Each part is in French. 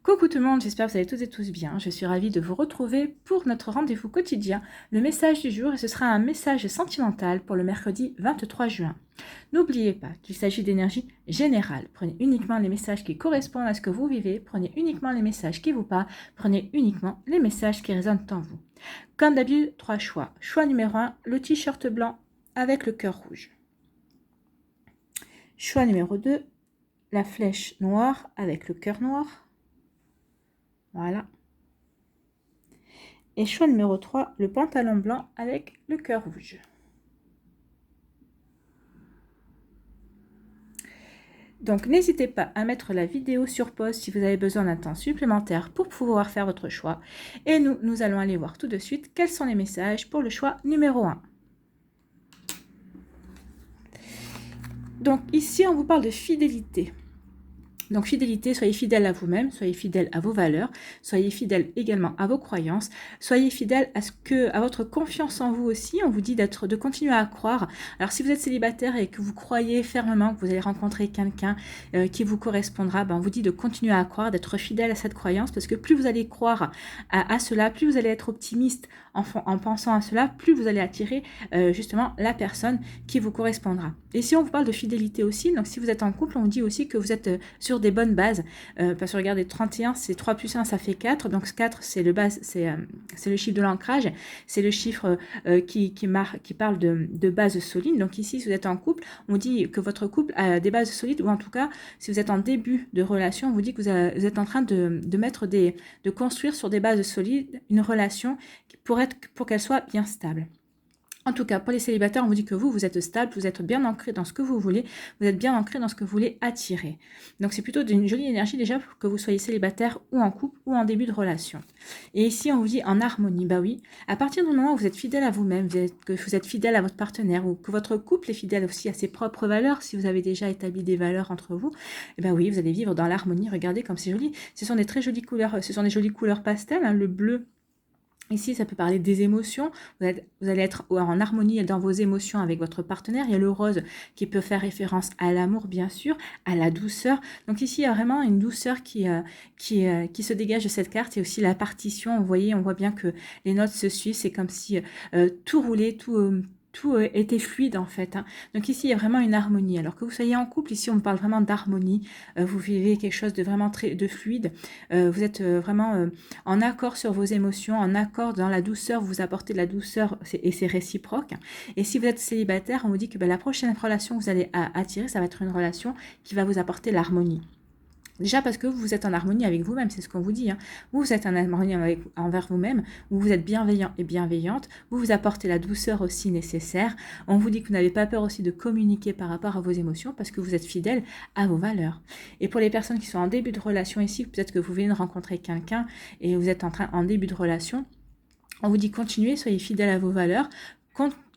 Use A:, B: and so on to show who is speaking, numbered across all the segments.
A: Coucou tout le monde, j'espère que vous allez toutes et tous bien. Je suis ravie de vous retrouver pour notre rendez-vous quotidien, le message du jour, et ce sera un message sentimental pour le mercredi 23 juin. N'oubliez pas qu'il s'agit d'énergie générale. Prenez uniquement les messages qui correspondent à ce que vous vivez, prenez uniquement les messages qui vous parlent, prenez uniquement les messages qui résonnent en vous. Comme d'habitude, 3 choix. Choix numéro 1, le t-shirt blanc avec le cœur rouge. Choix numéro 2, la flèche noire avec le cœur noir. Voilà. Et choix numéro 3, le pantalon blanc avec le cœur rouge. Donc n'hésitez pas à mettre la vidéo sur pause si vous avez besoin d'un temps supplémentaire pour pouvoir faire votre choix. Et nous allons aller voir tout de suite quels sont les messages pour le choix numéro 1. Donc ici, on vous parle de fidélité. Donc fidélité, soyez fidèle à vous-même, soyez fidèle à vos valeurs, soyez fidèle également à vos croyances, soyez fidèle à votre confiance en vous aussi. On vous dit de continuer à croire. Alors si vous êtes célibataire et que vous croyez fermement que vous allez rencontrer quelqu'un qui vous correspondra, on vous dit de continuer à croire, d'être fidèle à cette croyance, parce que plus vous allez croire à cela, plus vous allez être optimiste en pensant à cela, plus vous allez attirer justement la personne qui vous correspondra. Et si on vous parle de fidélité aussi, donc si vous êtes en couple, on vous dit aussi que vous êtes sur des bonnes bases, parce que regardez, 31 c'est 3 plus 1 ça fait 4, donc 4 c'est le chiffre de l'ancrage, c'est le chiffre qui parle de base solide. Donc ici, si vous êtes en couple, on dit que votre couple a des bases solides, ou en tout cas si vous êtes en début de relation, on vous dit que vous êtes en train de construire sur des bases solides une relation pour qu'elle soit bien stable. En tout cas, pour les célibataires, on vous dit que vous êtes stable, vous êtes bien ancré dans ce que vous voulez, vous êtes bien ancré dans ce que vous voulez attirer. Donc, c'est plutôt d'une jolie énergie déjà pour que vous soyez célibataire ou en couple ou en début de relation. Et ici, on vous dit en harmonie. Bah oui, à partir du moment où vous êtes fidèle à vous-même, que vous êtes fidèle à votre partenaire ou que votre couple est fidèle aussi à ses propres valeurs, si vous avez déjà établi des valeurs entre vous, et ben oui, vous allez vivre dans l'harmonie. Regardez comme c'est joli. Ce sont des très jolies couleurs, ce sont des jolies couleurs pastel, hein, le bleu. Ici, ça peut parler des émotions. Vous allez être en harmonie dans vos émotions avec votre partenaire. Il y a le rose qui peut faire référence à l'amour, bien sûr, à la douceur. Donc ici, il y a vraiment une douceur qui se dégage de cette carte. Et aussi la partition. Vous voyez, on voit bien que les notes se suivent. C'est comme si tout roulait, tout était fluide en fait. Donc ici, il y a vraiment une harmonie. Alors que vous soyez en couple, ici, on parle vraiment d'harmonie. Vous vivez quelque chose de vraiment de fluide. Vous êtes vraiment en accord sur vos émotions, en accord dans la douceur. Vous apportez de la douceur et c'est réciproque. Et si vous êtes célibataire, on vous dit que la prochaine relation que vous allez attirer, ça va être une relation qui va vous apporter l'harmonie. Déjà parce que vous êtes en harmonie avec vous-même, c'est ce qu'on vous dit. Vous êtes en harmonie envers vous-même, vous êtes bienveillant et bienveillante, vous apportez la douceur aussi nécessaire. On vous dit que vous n'avez pas peur aussi de communiquer par rapport à vos émotions parce que vous êtes fidèle à vos valeurs. Et pour les personnes qui sont en début de relation ici, peut-être que vous venez de rencontrer quelqu'un et vous êtes en début de relation, on vous dit continuez, soyez fidèle à vos valeurs,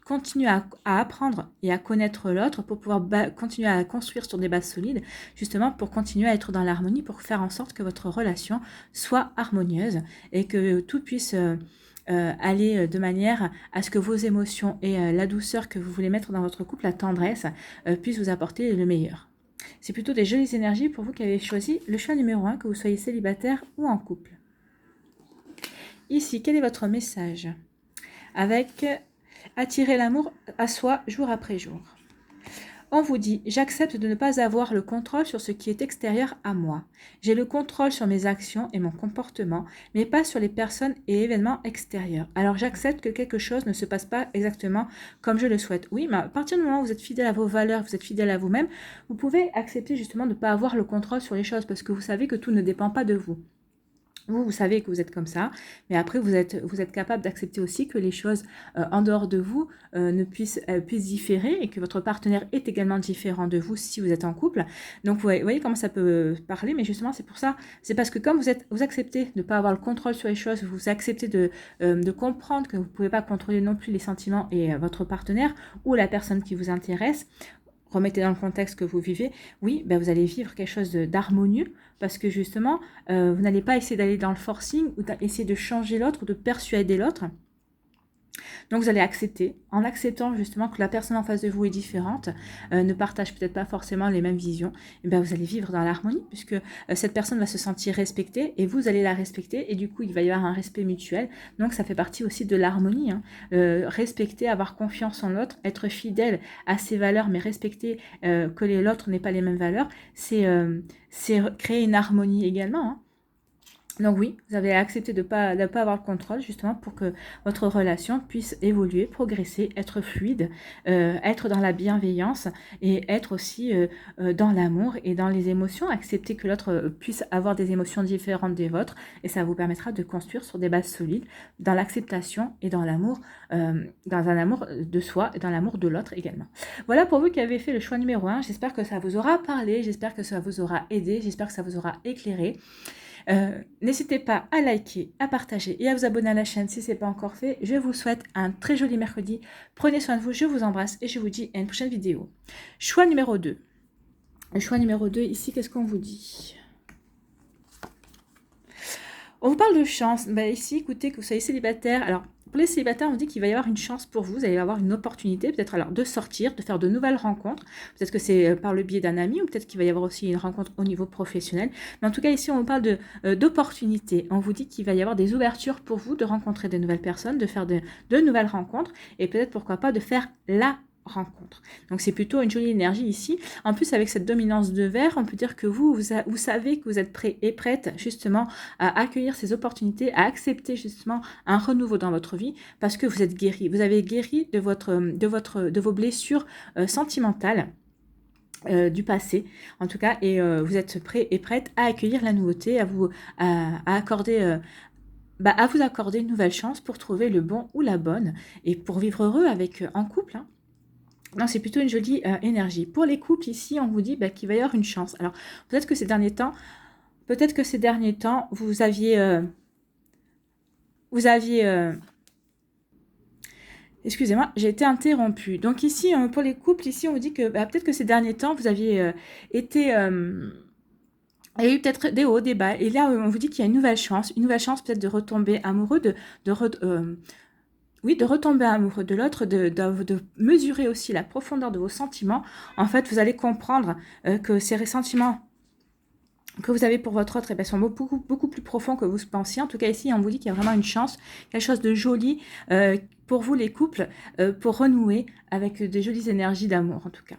A: continuez à apprendre et à connaître l'autre pour pouvoir continuer à construire sur des bases solides, justement pour continuer à être dans l'harmonie, pour faire en sorte que votre relation soit harmonieuse et que tout puisse aller de manière à ce que vos émotions et la douceur que vous voulez mettre dans votre couple, la tendresse, puissent vous apporter le meilleur. C'est plutôt des jolies énergies pour vous qui avez choisi le choix numéro 1, que vous soyez célibataire ou en couple. Ici, quel est votre message? Avec attirer l'amour à soi jour après jour. On vous dit, j'accepte de ne pas avoir le contrôle sur ce qui est extérieur à moi. J'ai le contrôle sur mes actions et mon comportement, mais pas sur les personnes et événements extérieurs. Alors j'accepte que quelque chose ne se passe pas exactement comme je le souhaite. Oui, mais à partir du moment où vous êtes fidèle à vos valeurs, vous êtes fidèle à vous-même, vous pouvez accepter justement de ne pas avoir le contrôle sur les choses parce que vous savez que tout ne dépend pas de vous. Vous savez que vous êtes comme ça, mais après vous êtes capable d'accepter aussi que les choses en dehors de vous puissent différer et que votre partenaire est également différent de vous si vous êtes en couple. Donc vous voyez comment ça peut parler, mais justement c'est pour ça, c'est parce que comme vous acceptez de ne pas avoir le contrôle sur les choses, vous acceptez de comprendre que vous ne pouvez pas contrôler non plus les sentiments et votre partenaire ou la personne qui vous intéresse. Remettez dans le contexte que vous vivez, oui, vous allez vivre quelque chose d'harmonieux parce que justement, vous n'allez pas essayer d'aller dans le forcing ou essayer de changer l'autre ou de persuader l'autre. Donc vous allez accepter, en acceptant justement que la personne en face de vous est différente, ne partage peut-être pas forcément les mêmes visions, et bien vous allez vivre dans l'harmonie puisque cette personne va se sentir respectée et vous allez la respecter et du coup il va y avoir un respect mutuel. Donc ça fait partie aussi de l'harmonie, hein. Respecter, avoir confiance en l'autre, être fidèle à ses valeurs mais respecter que l'autre n'ait pas les mêmes valeurs, c'est créer une harmonie également, hein. Donc oui, vous avez accepté de pas avoir le contrôle justement pour que votre relation puisse évoluer, progresser, être fluide, être dans la bienveillance et être aussi dans l'amour et dans les émotions. Accepter que l'autre puisse avoir des émotions différentes des vôtres et ça vous permettra de construire sur des bases solides dans l'acceptation et dans l'amour, dans un amour de soi et dans l'amour de l'autre également. Voilà pour vous qui avez fait le choix numéro 1. J'espère que ça vous aura parlé, j'espère que ça vous aura aidé, j'espère que ça vous aura éclairé. N'hésitez pas à liker, à partager et à vous abonner à la chaîne si ce n'est pas encore fait. Je vous souhaite un très joli mercredi. Prenez soin de vous, je vous embrasse et je vous dis à une prochaine vidéo. Choix numéro 2. Le choix numéro 2, ici, qu'est-ce qu'on vous dit? On vous parle de chance. Ici, écoutez, que vous soyez célibataire. Alors, pour les célibataires, on vous dit qu'il va y avoir une chance pour vous. Vous allez avoir une opportunité, peut-être alors de sortir, de faire de nouvelles rencontres. Peut-être que c'est par le biais d'un ami ou peut-être qu'il va y avoir aussi une rencontre au niveau professionnel. Mais en tout cas, ici, on vous parle d'opportunités. On vous dit qu'il va y avoir des ouvertures pour vous de rencontrer de nouvelles personnes, de faire de nouvelles rencontres et peut-être, pourquoi pas, de faire la rencontre. Donc c'est plutôt une jolie énergie ici. En plus avec cette dominance de verre, on peut dire que vous savez que vous êtes prêt et prête justement à accueillir ces opportunités, à accepter justement un renouveau dans votre vie parce que vous êtes guéri. Vous avez guéri de vos blessures sentimentales. Du passé en tout cas et vous êtes prêt et prête à accueillir la nouveauté, à vous accorder à vous accorder une nouvelle chance pour trouver le bon ou la bonne et pour vivre heureux avec en couple, hein. Non, c'est plutôt une jolie énergie. Pour les couples, ici, on vous dit qu'il va y avoir une chance. Alors, peut-être que ces derniers temps, vous aviez... excusez-moi, j'ai été interrompue. Donc ici, pour les couples, ici, on vous dit que peut-être que ces derniers temps, vous aviez été... il y a eu peut-être des hauts, des bas. Et là, on vous dit qu'il y a une nouvelle chance peut-être de retomber amoureux, de retomber amoureux de l'autre, de mesurer aussi la profondeur de vos sentiments. En fait, vous allez comprendre que ces ressentiments que vous avez pour votre autre sont beaucoup, beaucoup plus profonds que vous pensiez. En tout cas, ici, on vous dit qu'il y a vraiment une chance, quelque chose de joli pour vous, les couples, pour renouer avec des jolies énergies d'amour, en tout cas.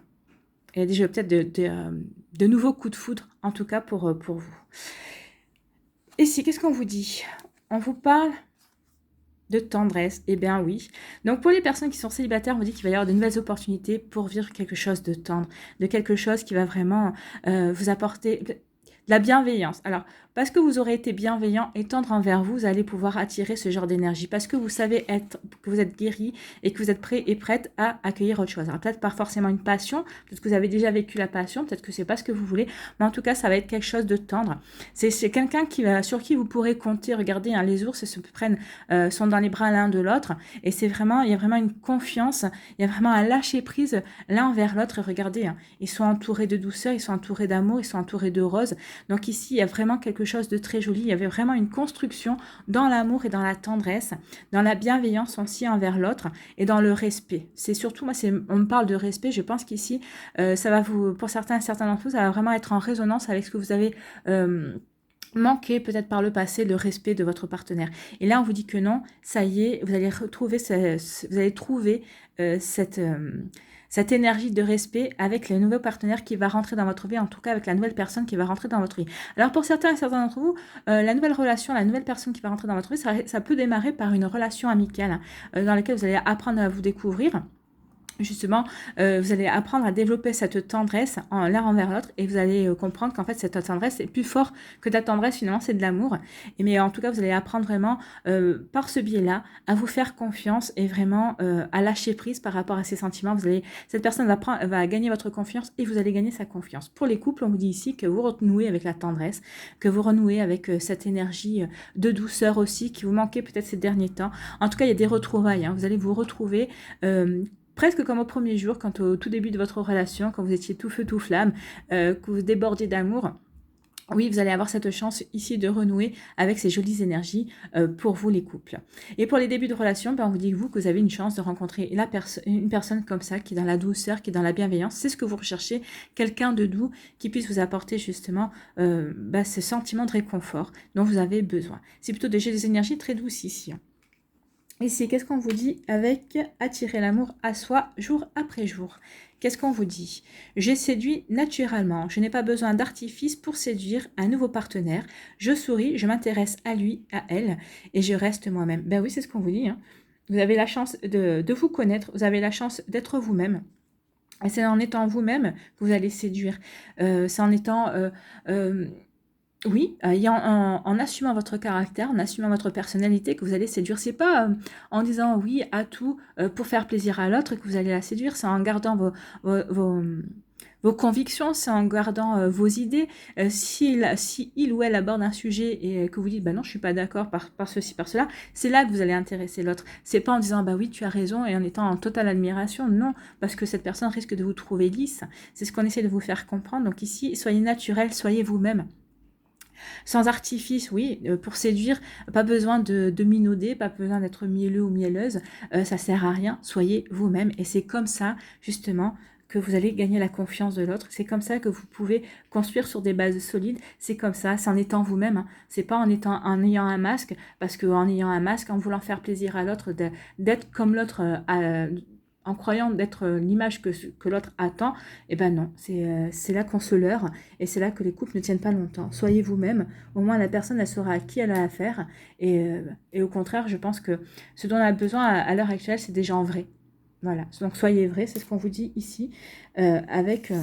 A: Il y a déjà peut-être de nouveaux coups de foudre, en tout cas, pour vous. Ici, qu'est-ce qu'on vous dit? On vous parle de tendresse, eh bien oui. Donc pour les personnes qui sont célibataires, on vous dit qu'il va y avoir de nouvelles opportunités pour vivre quelque chose de tendre, de quelque chose qui va vraiment vous apporter de la bienveillance. Alors, parce que vous aurez été bienveillant et tendre envers vous, vous allez pouvoir attirer ce genre d'énergie. Parce que vous savez que vous êtes guéri et que vous êtes prêt et prête à accueillir autre chose. Alors peut-être pas forcément une passion, peut-être que vous avez déjà vécu la passion, peut-être que c'est pas ce que vous voulez, mais en tout cas, ça va être quelque chose de tendre. C'est quelqu'un sur qui vous pourrez compter. Regardez, hein, les ours sont dans les bras l'un de l'autre et il y a vraiment une confiance, il y a vraiment un lâcher prise l'un envers l'autre. Et regardez, hein, ils sont entourés de douceur, ils sont entourés d'amour, ils sont entourés de roses. Donc ici, il y a vraiment quelque chose de très joli. Il y avait vraiment une construction dans l'amour et dans la tendresse, dans la bienveillance aussi envers l'autre et dans le respect. C'est surtout, on me parle de respect, je pense qu'ici, ça va pour certains d'entre vous, ça va vraiment être en résonance avec ce que vous avez manqué peut-être par le passé, le respect de votre partenaire. Et là, on vous dit que non, ça y est, vous allez trouver cette énergie de respect avec le nouveau partenaire qui va rentrer dans votre vie, en tout cas avec la nouvelle personne qui va rentrer dans votre vie. Alors pour certains d'entre vous, la nouvelle relation, la nouvelle personne qui va rentrer dans votre vie, ça peut démarrer par une relation amicale dans laquelle vous allez apprendre à vous découvrir. Justement, vous allez apprendre à développer cette tendresse l'un envers l'autre et vous allez comprendre qu'en fait cette tendresse est plus fort que de la tendresse, finalement c'est de l'amour. Mais en tout cas vous allez apprendre vraiment par ce biais-là à vous faire confiance et vraiment à lâcher prise par rapport à ses sentiments. Cette personne va gagner votre confiance et vous allez gagner sa confiance. Pour les couples, on vous dit ici que vous renouez avec la tendresse, que vous renouez avec cette énergie de douceur aussi qui vous manquait peut-être ces derniers temps. En tout cas il y a des retrouvailles, hein. Vous allez vous retrouver presque comme au premier jour, quand au tout début de votre relation, quand vous étiez tout feu, tout flamme, que vous débordiez d'amour. Oui, vous allez avoir cette chance ici de renouer avec ces jolies énergies pour vous les couples. Et pour les débuts de relation, ben, on vous dit que vous avez une chance de rencontrer une personne comme ça, qui est dans la douceur, qui est dans la bienveillance. C'est ce que vous recherchez, quelqu'un de doux qui puisse vous apporter justement ce sentiment de réconfort dont vous avez besoin. C'est plutôt des énergies très douces ici. Ici, qu'est-ce qu'on vous dit avec attirer l'amour à soi jour après jour? Qu'est-ce qu'on vous dit? J'ai séduit naturellement. Je n'ai pas besoin d'artifice pour séduire un nouveau partenaire. Je souris, je m'intéresse à lui, à elle, et je reste moi-même. Ben oui, c'est ce qu'on vous dit. Hein. Vous avez la chance de vous connaître. Vous avez la chance d'être vous-même. Et c'est en étant vous-même que vous allez séduire. C'est en étant... oui, en assumant votre caractère, en assumant votre personnalité, que vous allez séduire. C'est pas en disant oui à tout pour faire plaisir à l'autre que vous allez la séduire. C'est en gardant vos convictions, c'est en gardant vos idées. Si il ou elle aborde un sujet et que vous dites bah non, je suis pas d'accord par ceci, par cela, c'est là que vous allez intéresser l'autre. C'est pas en disant bah oui, tu as raison et en étant en totale admiration. Non, parce que cette personne risque de vous trouver lisse. C'est ce qu'on essaie de vous faire comprendre. Donc ici, soyez naturel, soyez vous-même. Sans artifice, oui, pour séduire, pas besoin de minauder, pas besoin d'être mielleux ou mielleuse, ça sert à rien, soyez vous-même et c'est comme ça, justement, que vous allez gagner la confiance de l'autre, c'est comme ça que vous pouvez construire sur des bases solides, c'est comme ça, c'est en étant vous-même, hein. C'est pas en ayant un masque, parce qu'en ayant un masque, en voulant faire plaisir à l'autre, d'être comme l'autre en croyant d'être l'image que l'autre attend, eh ben non, c'est là qu'on se leurre et c'est là que les couples ne tiennent pas longtemps. Soyez vous-même, au moins la personne elle saura à qui elle a affaire et au contraire, je pense que ce dont on a besoin à l'heure actuelle, c'est des gens vrais. Voilà, donc soyez vrais, c'est ce qu'on vous dit ici avec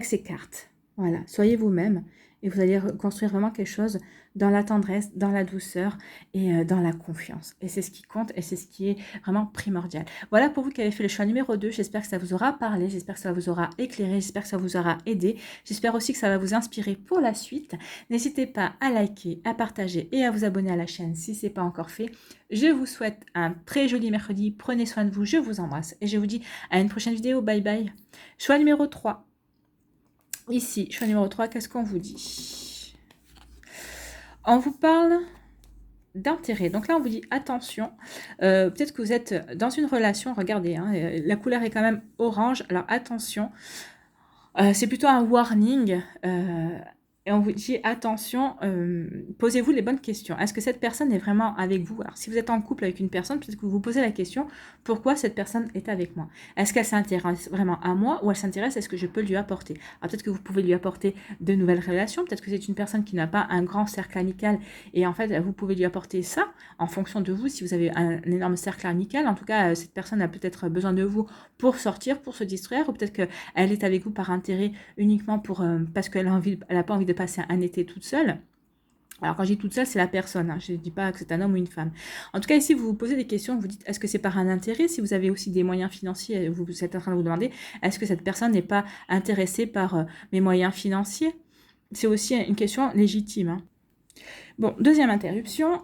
A: ces cartes. Voilà, soyez vous-même et vous allez construire vraiment quelque chose dans la tendresse, dans la douceur et dans la confiance. Et c'est ce qui compte et c'est ce qui est vraiment primordial. Voilà pour vous qui avez fait le choix numéro 2. J'espère que ça vous aura parlé, j'espère que ça vous aura éclairé, j'espère que ça vous aura aidé. J'espère aussi que ça va vous inspirer pour la suite. N'hésitez pas à liker, à partager et à vous abonner à la chaîne si ce n'est pas encore fait. Je vous souhaite un très joli mercredi. Prenez soin de vous, je vous embrasse et je vous dis à une prochaine vidéo. Bye bye. Choix numéro 3. Ici, choix numéro 3, qu'est-ce qu'on vous dit? On vous parle d'intérêt. Donc là, on vous dit attention. Peut-être que vous êtes dans une relation. Regardez, hein, la couleur est quand même orange. Alors attention. C'est plutôt un warning. Et on vous dit attention, posez-vous les bonnes questions. Est-ce que cette personne est vraiment avec vous? Alors si vous êtes en couple avec une personne, peut-être que vous vous posez la question, pourquoi cette personne est avec moi? Est-ce qu'elle s'intéresse vraiment à moi ou elle s'intéresse à ce que je peux lui apporter? Alors peut-être que vous pouvez lui apporter de nouvelles relations, peut-être que c'est une personne qui n'a pas un grand cercle amical et en fait vous pouvez lui apporter ça en fonction de vous. Si vous avez un énorme cercle amical, en tout cas cette personne a peut-être besoin de vous pour sortir, pour se distraire, ou peut-être qu'elle est avec vous par intérêt uniquement parce qu'elle n'a pas envie de passer un été toute seule. Alors quand je dis toute seule, c'est la personne, hein. Je ne dis pas que c'est un homme ou une femme. En tout cas, ici, vous vous posez des questions, vous dites, est-ce que c'est par un intérêt? Si vous avez aussi des moyens financiers, vous êtes en train de vous demander, est-ce que cette personne n'est pas intéressée par mes moyens financiers? C'est aussi une question légitime, hein. Bon, deuxième interruption,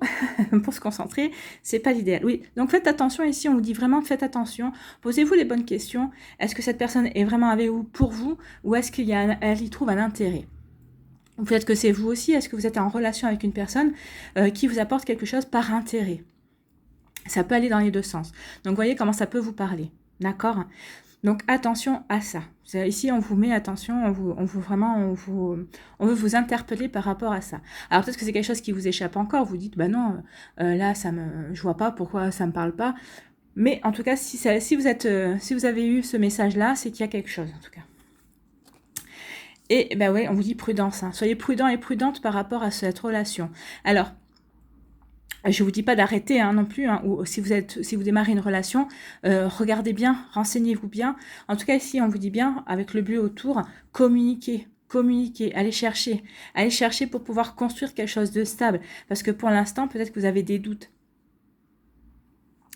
A: pour se concentrer, c'est pas l'idéal. Oui, donc faites attention ici, on vous dit vraiment faites attention, posez-vous les bonnes questions. Est-ce que cette personne est vraiment avec vous pour vous ou est-ce qu'elle y trouve un intérêt? Peut-être que c'est vous aussi, est-ce que vous êtes en relation avec une personne qui vous apporte quelque chose par intérêt? Ça peut aller dans les deux sens. Donc, voyez comment ça peut vous parler. D'accord? Donc, attention à ça. Ici, on vous met attention, on veut vous interpeller par rapport à ça. Alors, peut-être que c'est quelque chose qui vous échappe encore. Vous dites, bah non, là, je vois pas pourquoi ça me parle pas. Mais en tout cas, si vous avez eu ce message-là, c'est qu'il y a quelque chose, en tout cas. Et ben ouais, on vous dit prudence. Hein. Soyez prudent et prudente par rapport à cette relation. Alors, je vous dis pas d'arrêter non plus. Hein, ou si vous démarrez une relation, regardez bien, renseignez-vous bien. En tout cas, ici, on vous dit bien, avec le bleu autour, communiquez. Allez chercher pour pouvoir construire quelque chose de stable. Parce que pour l'instant, peut-être que vous avez des doutes.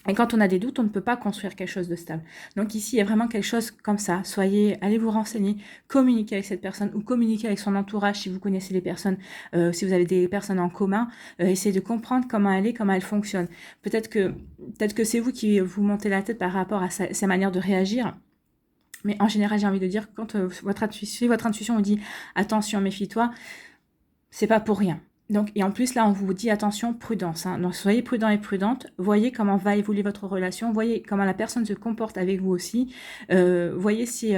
A: Et quand on a des doutes, on ne peut pas construire quelque chose de stable. Donc ici, il y a vraiment quelque chose comme ça. Allez vous renseigner, communiquer avec cette personne ou communiquer avec son entourage si vous connaissez les personnes, si vous avez des personnes en commun. Essayez de comprendre comment elle est, comment elle fonctionne. Peut-être que c'est vous qui vous montez la tête par rapport à sa manière de réagir. Mais en général, j'ai envie de dire, quand votre intuition vous dit « attention, méfie-toi », c'est pas pour rien. Donc, et en plus, là, on vous dit attention, prudence. Hein. Donc, soyez prudent et prudente. Voyez comment va évoluer votre relation. Voyez comment la personne se comporte avec vous aussi. Voyez si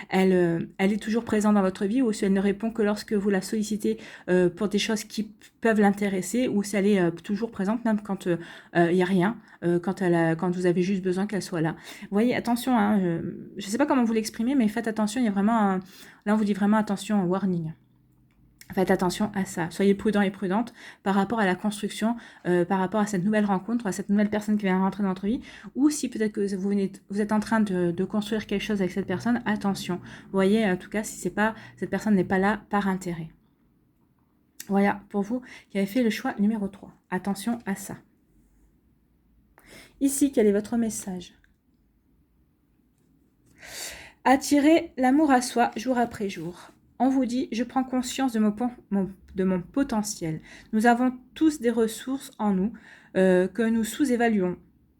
A: elle est toujours présente dans votre vie ou si elle ne répond que lorsque vous la sollicitez pour des choses qui peuvent l'intéresser ou si elle est toujours présente même quand il n'y a rien, quand vous avez juste besoin qu'elle soit là. Voyez, attention. Hein, je ne sais pas comment vous l'exprimer, mais faites attention. Il y a vraiment là, on vous dit vraiment attention, warning. Faites attention à ça. Soyez prudent et prudente par rapport à la construction, par rapport à cette nouvelle rencontre, à cette nouvelle personne qui vient rentrer dans votre vie. Ou si peut-être que vous êtes en train de construire quelque chose avec cette personne, attention. Voyez, en tout cas, si cette personne n'est pas là par intérêt. Voilà, pour vous qui avez fait le choix numéro 3. Attention à ça. Ici, quel est votre message? Attirez l'amour à soi jour après jour. On vous dit, je prends conscience de mon potentiel. Nous avons tous des ressources en nous que nous sous-évaluons.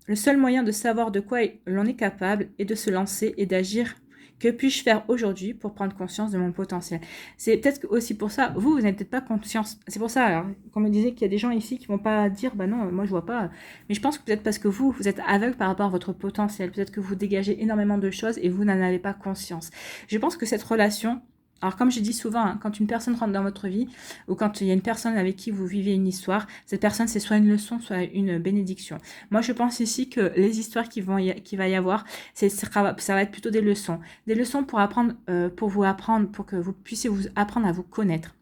A: Le seul moyen de savoir de quoi l'on est capable est de se lancer et d'agir. Que puis-je faire aujourd'hui pour prendre conscience de mon potentiel? C'est peut-être aussi pour ça, vous n'avez peut-être pas conscience. C'est pour ça, alors, qu'on me disait qu'il y a des gens ici qui ne vont pas dire, bah non, moi je vois pas. Mais je pense que peut-être parce que vous êtes aveugle par rapport à votre potentiel. Peut-être que vous dégagez énormément de choses et vous n'en avez pas conscience. Je pense que cette relation... Alors comme je dis souvent, hein, quand une personne rentre dans votre vie ou quand il y a une personne avec qui vous vivez une histoire, cette personne c'est soit une leçon, soit une bénédiction. Moi je pense ici que les histoires qu'il va y avoir, ça va être plutôt des leçons pour apprendre, pour que vous puissiez vous apprendre à vous connaître,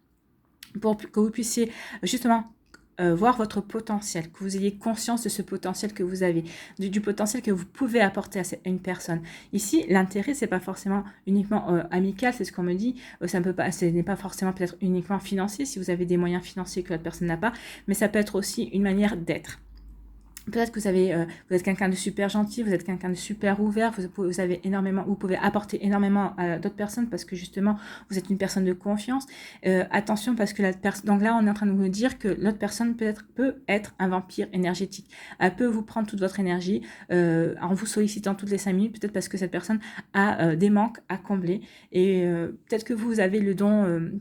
A: pour que vous puissiez justement voir votre potentiel, que vous ayez conscience de ce potentiel que vous avez, du potentiel que vous pouvez apporter à une personne. Ici, l'intérêt, c'est pas forcément uniquement amical, c'est ce qu'on me dit. Ce n'est pas forcément peut-être uniquement financier, si vous avez des moyens financiers que l'autre personne n'a pas, mais ça peut être aussi une manière d'être. Peut-être que vous êtes quelqu'un de super gentil, vous êtes quelqu'un de super ouvert, vous pouvez apporter énormément à d'autres personnes parce que justement, vous êtes une personne de confiance. Attention parce que donc là, on est en train de vous dire que l'autre personne peut être un vampire énergétique. Elle peut vous prendre toute votre énergie en vous sollicitant toutes les 5 minutes, peut-être parce que cette personne a des manques à combler et peut-être que vous avez le don,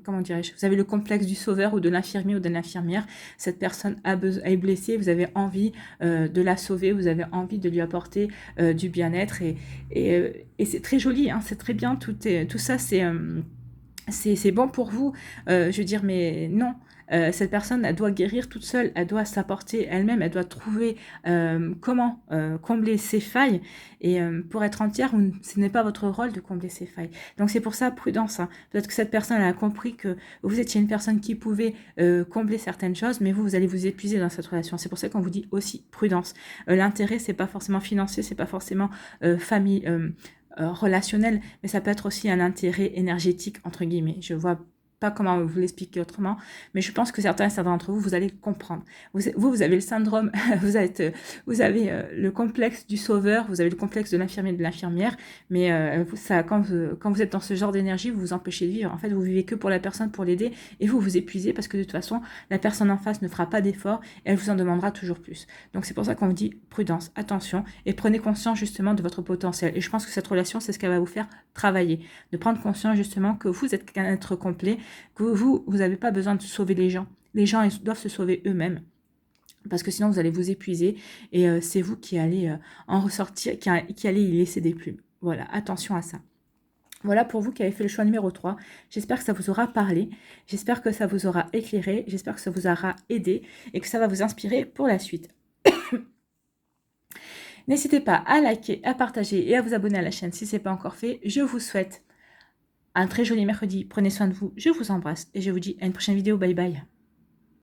A: comment dirais-je, vous avez le complexe du sauveur ou de l'infirmier ou de l'infirmière. Cette personne est blessée, vous avez envie de la sauver, vous avez envie de lui apporter du bien-être et c'est très joli, hein, c'est très bien, tout ça c'est bon pour vous, je veux dire, mais non, cette personne, elle doit guérir toute seule, elle doit s'apporter elle-même, elle doit trouver comment combler ses failles, et pour être entière, ce n'est pas votre rôle de combler ses failles. Donc c'est pour ça, prudence, hein. Peut-être que cette personne elle a compris que vous étiez une personne qui pouvait combler certaines choses, mais vous allez vous épuiser dans cette relation. C'est pour ça qu'on vous dit aussi prudence. L'intérêt, c'est pas forcément financier, c'est pas forcément relationnel, mais ça peut être aussi un intérêt énergétique, entre guillemets. Je vois pas comment vous l'expliquer autrement, mais je pense que certains d'entre vous, vous allez comprendre. Vous avez le syndrome, vous avez le complexe du sauveur, vous avez le complexe de l'infirmier et de l'infirmière, mais quand vous êtes dans ce genre d'énergie, vous vous empêchez de vivre. En fait, vous vivez que pour la personne, pour l'aider, et vous vous épuisez parce que de toute façon, la personne en face ne fera pas d'effort et elle vous en demandera toujours plus. Donc c'est pour ça qu'on vous dit prudence, attention, et prenez conscience justement de votre potentiel. Et je pense que cette relation, c'est ce qu'elle va vous faire travailler, de prendre conscience justement que vous êtes un être complet, que vous n'avez pas besoin de sauver les gens. Les gens, ils doivent se sauver eux-mêmes. Parce que sinon, vous allez vous épuiser et c'est vous qui allez en ressortir, qui allez y laisser des plumes. Voilà, attention à ça. Voilà pour vous qui avez fait le choix numéro 3. J'espère que ça vous aura parlé. J'espère que ça vous aura éclairé. J'espère que ça vous aura aidé et que ça va vous inspirer pour la suite. N'hésitez pas à liker, à partager et à vous abonner à la chaîne si ce n'est pas encore fait. Je vous souhaite un très joli mercredi. Prenez soin de vous. Je vous embrasse et je vous dis à une prochaine vidéo. Bye bye.